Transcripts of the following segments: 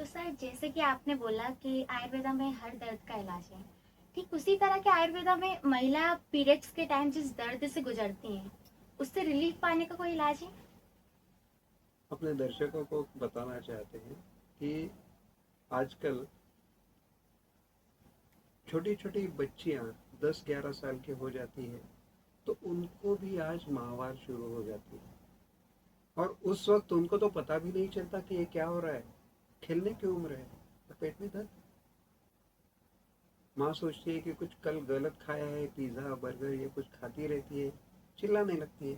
तो सर जैसे कि आपने बोला कि आयुर्वेदा में हर दर्द का इलाज है, ठीक उसी तरह के आयुर्वेदा में महिला पीरियड्स के टाइम जिस दर्द से गुजरती हैं उससे रिलीफ पाने का कोई इलाज है? अपने दर्शकों को बताना चाहते हैं कि आजकल छोटी छोटी बच्चियां 10-11 साल की हो जाती है तो उनको भी आज माहवार शुरू हो जाती है। और उस वक्त उनको तो पता भी नहीं चलता कि ये क्या हो रहा है, खेलने की उम्र है और पेट में दर्द। माँ सोचती है कि कुछ कल गलत खाया है, पिज़्ज़ा बर्गर ये कुछ खाती रहती है, चिल्लाने लगती है।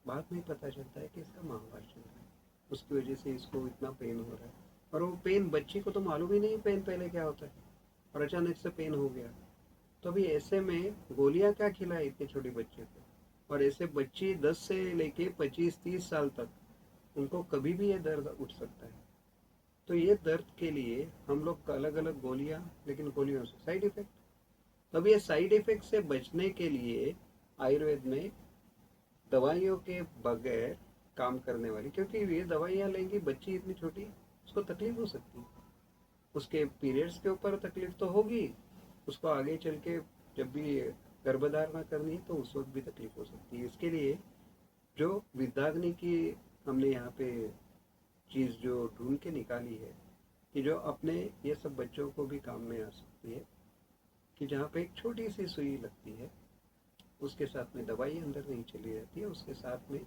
बाद में पता चलता है कि इसका माहवार चल रहा है, उसकी वजह से इसको इतना पेन हो रहा है। और वो पेन बच्ची को तो मालूम ही नहीं पेन पहले क्या होता है, और अचानक से पेन हो गया। तो अभी ऐसे में गोलियां क्या खिलाए इतने छोटे बच्चे को। और ऐसे बच्ची 10 से लेके 25-30 साल तक उनको कभी भी ये दर्द उठ सकता है। तो ये दर्द के लिए हम लोग अलग अलग गोलियां, लेकिन गोलियों से साइड इफेक्ट। तब ये साइड इफेक्ट से बचने के लिए आयुर्वेद में दवाइयों के बगैर काम करने वाली, क्योंकि ये दवाइयाँ लेंगी बच्ची इतनी छोटी, उसको तकलीफ हो सकती है, उसके पीरियड्स के ऊपर तकलीफ तो होगी, उसको आगे चल के जब भी गर्भधारणा करनी है तो उस वक्त भी तकलीफ हो सकती है। इसके लिए जो विदाग्नि की हमने यहाँ पे चीज़ जो ढूंढ के निकाली है कि जो अपने ये सब बच्चों को भी काम में आ सकती है, कि जहाँ पे एक छोटी सी सुई लगती है, उसके साथ में दवाई अंदर नहीं चली रहती है, उसके साथ में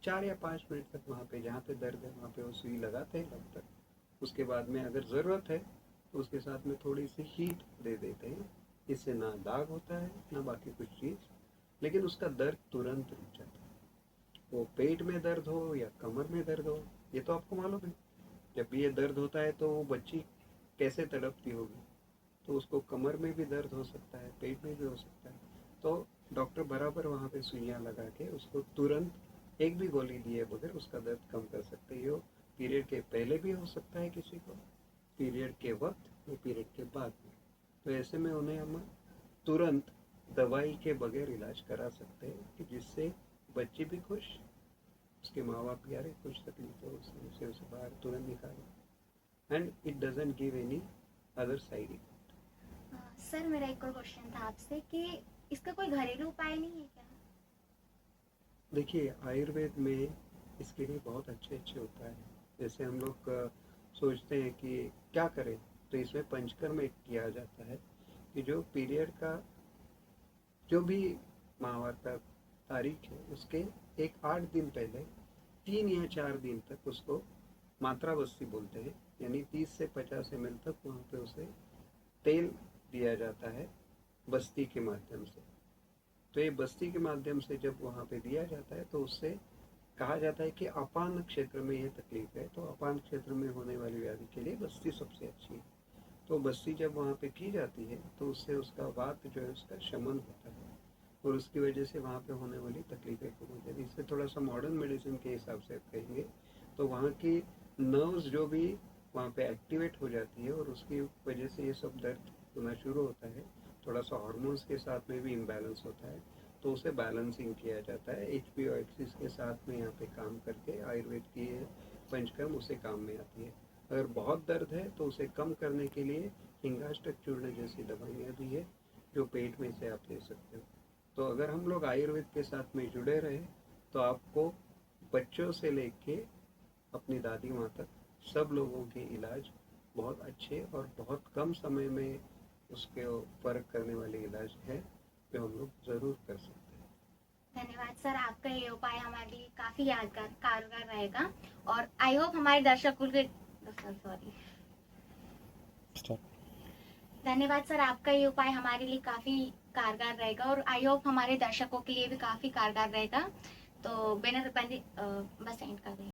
4 या 5 मिनट तक वहाँ पे जहाँ पे दर्द है वहाँ पे वो सुई लगाते हैं तब तक। उसके बाद में अगर ज़रूरत है तो उसके साथ में थोड़ी सी हीट दे देते हैं। इससे ना दाग होता है ना बाकी कुछ चीज़, लेकिन उसका दर्द तुरंत रुक जाता है। वो पेट में दर्द हो या कमर में दर्द हो, ये तो आपको मालूम है। जब भी ये दर्द होता है तो वो बच्ची कैसे तड़पती होगी। तो उसको कमर में भी दर्द हो सकता है, पेट में भी हो सकता है। तो डॉक्टर बराबर वहाँ पे सुइयाँ लगा के उसको तुरंत एक भी गोली दिए बगैर उसका दर्द कम कर सकते हैं। वो पीरियड के पहले भी हो सकता है किसी को, पीरियड के वक्त या पीरियड के बाद में। तो ऐसे में उन्हें हम तुरंत दवाई के बगैर इलाज करा सकते हैं कि जिससे बच्ची भी खुश, उसके माँ बाप भी, अरे कुछ तकलीफ हो उसे उसे बाहर तुरंत निकालो, and it doesn't give any other side effect. Sir मेरा एक और क्वेश्चन था आपसे कि इसका कोई घरेलू उपाय नहीं है क्या? देखिए आयुर्वेद में इसके लिए बहुत अच्छे अच्छे उपाय हैं। जैसे हम लोग सोचते हैं कि क्या करें, तो इसमें पंचकर्म एक किया जाता है कि जो पीरियड का जो भी माहवार का तारीख है उसके एक 8 दिन पहले 3 या 4 दिन तक उसको मात्रा बस्ती बोलते हैं, यानी 30 से 50 ml तक वहाँ पे उसे तेल दिया जाता है बस्ती के माध्यम से। तो ये बस्ती के माध्यम से जब वहाँ पे दिया जाता है तो उससे कहा जाता है कि अपान क्षेत्र में ये तकलीफ है, तो अपान क्षेत्र में होने वाली व्याधि के लिए बस्ती सबसे अच्छी है। तो बस्ती जब वहाँ पे की जाती है तो उससे उसका वात जो है उसका शमन होता है, और उसकी वजह से वहाँ पे होने वाली तकलीफें कम हो जाती है। इससे थोड़ा सा मॉडर्न मेडिसिन के हिसाब से कहेंगे तो वहाँ की नर्व्स जो भी वहाँ पे एक्टिवेट हो जाती है और उसकी वजह से ये सब दर्द होना शुरू होता है। थोड़ा सा हार्मोन्स के साथ में भी इम्बैलेंस होता है, तो उसे बैलेंसिंग किया जाता है। HPO एक्सिस के साथ में यहाँ पे काम करके आयुर्वेद की पंचकर्म उसे काम में आती है। अगर बहुत दर्द है तो उसे कम करने के लिए हिंगाष्टक चूर्ण जैसी दवाइयाँ भी है जो पेट में से आप ले सकते हो। तो अगर हम लोग आयुर्वेद के साथ में जुड़े रहे तो आपको बच्चों से लेके अपनी दादी माँ तक सब लोगों के इलाज बहुत अच्छे और बहुत कम समय में उसके फ़र्क करने वाले इलाज है जो हम लोग ज़रूर कर सकते हैं। धन्यवाद सर, आपका ये उपाय हमारे लिए काफी यादगार कारगर रहेगा और आई होप हमारे दर्शकों के सॉरी धन्यवाद सर, आपका ये उपाय हमारे लिए काफी कारगर रहेगा और आई होप हमारे दर्शकों के लिए भी काफी कारगर रहेगा। तो बिना बस एंड कर दें।